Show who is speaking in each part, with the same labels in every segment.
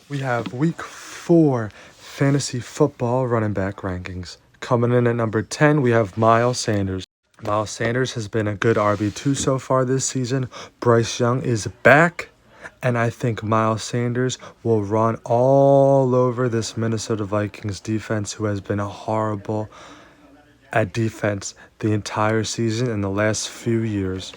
Speaker 1: We have week 4 fantasy football running back rankings. Coming in at number 10, we have Miles Sanders. Miles Sanders has been a good RB2 so far this season. Bryce Young is back, and I think Miles Sanders will run all over this Minnesota Vikings defense, who has been horrible at defense the entire season in the last few years.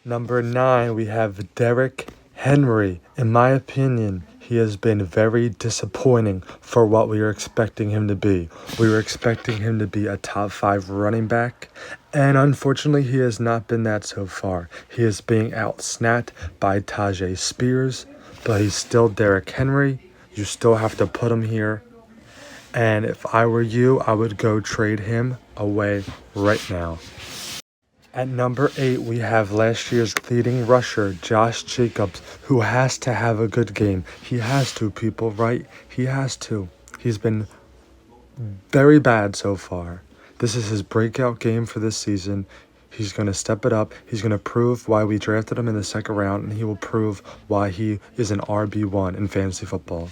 Speaker 1: Number 9, we have Derrick Henry. In my opinion, he has been very disappointing for what we were expecting him to be. We were expecting him to be a top 5 running back, and unfortunately, he has not been that so far. He is being outsnapped by Tajay Spears, but he's still Derrick Henry. You still have to put him here. And if I were you, I would go trade him away right now. At number 8, we have last year's leading rusher, Josh Jacobs, who has to have a good game. He has to, people, right? He has to. He's been very bad so far. This is his breakout game for this season. He's going to step it up. He's going to prove why we drafted him in the second round, and he will prove why he is an RB1 in fantasy football.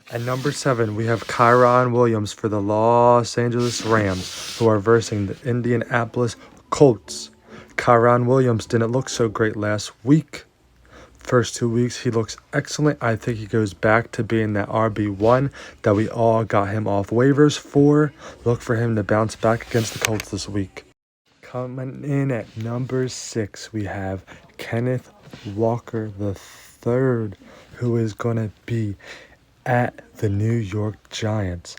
Speaker 1: At number 7, we have Kyron Williams for the Los Angeles Rams, who are versing the Indianapolis Colts. Kyron Williams didn't look so great last week. First 2 weeks, he looks excellent. I think he goes back to being that RB1 that we all got him off waivers for. Look for him to bounce back against the Colts this week. Coming in at number 6, we have Kenneth Walker III, who is going to be at the New York Giants.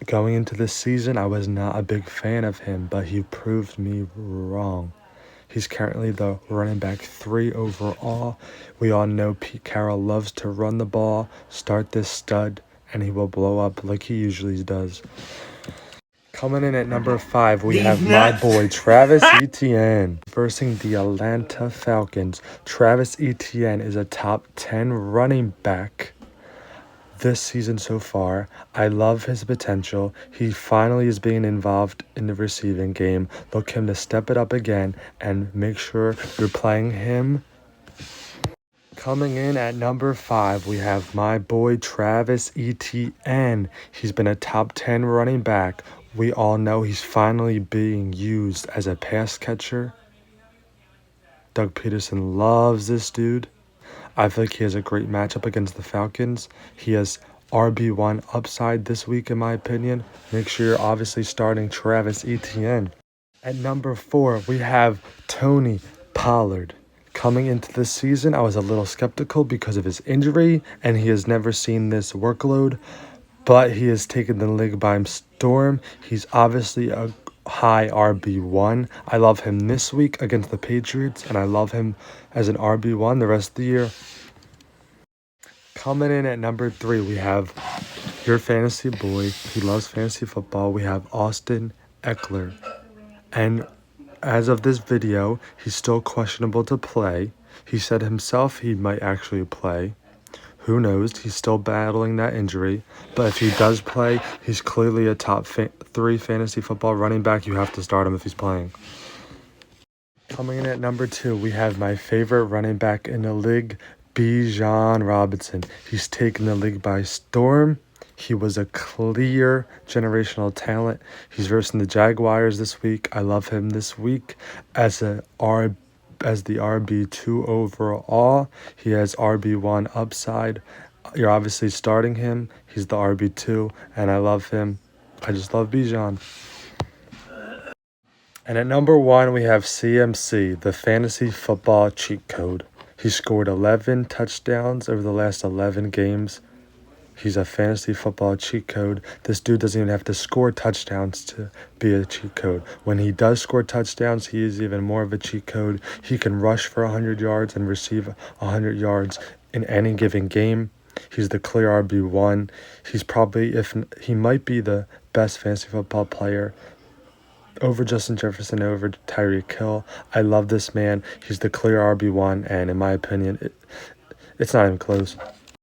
Speaker 1: Going into this season, I was not a big fan of him, but he proved me wrong. He's currently the running back 3 overall. We all know Pete Carroll loves to run the ball, start this stud, and he will blow up like he usually does. Coming in at number 5, we have my boy Travis Etienne versing the Atlanta Falcons. Travis Etienne is a top 10 running back this season so far. I love his potential. He finally is being involved in the receiving game. Look him to step it up again and make sure you're playing him. Coming in at number 5, we have my boy Travis Etienne. He's been a top 10 running back. We all know he's finally being used as a pass catcher. Doug Peterson loves this dude. I think he has a great matchup against the Falcons. He has RB1 upside this week, in my opinion. Make sure you're obviously starting Travis Etienne. At number 4, we have Tony Pollard. Coming into this season, I was a little skeptical because of his injury, and he has never seen this workload, but he has taken the league by storm. He's obviously a high RB1. I love him this week against the Patriots, and I love him as an RB1 the rest of the year. Coming in at number 3, we have your fantasy boy. He loves fantasy football. We have Austin Eckler. And as of this video, he's still questionable to play. He said himself he might actually play. Who knows? He's still battling that injury. But if he does play, he's clearly a top 3 fantasy football running back. You have to start him if he's playing. Coming in at number 2, we have my favorite running back in the league, Bijan Robinson. He's taken the league by storm. He was a clear generational talent. He's versing the Jaguars this week. I love him this week as the RB2 overall. He has RB1 upside. You're obviously starting him. He's the RB2, and I love him. I just love Bijan. And at number 1, we have CMC, the fantasy football cheat code. He scored 11 touchdowns over the last 11 games. He's a fantasy football cheat code. This dude doesn't even have to score touchdowns to be a cheat code. When he does score touchdowns, he is even more of a cheat code. He can rush for 100 yards and receive 100 yards in any given game. He's the clear RB1. He might be the best fantasy football player over Justin Jefferson, over Tyreek Hill. I love this man. He's the clear RB1, and in my opinion, it's not even close.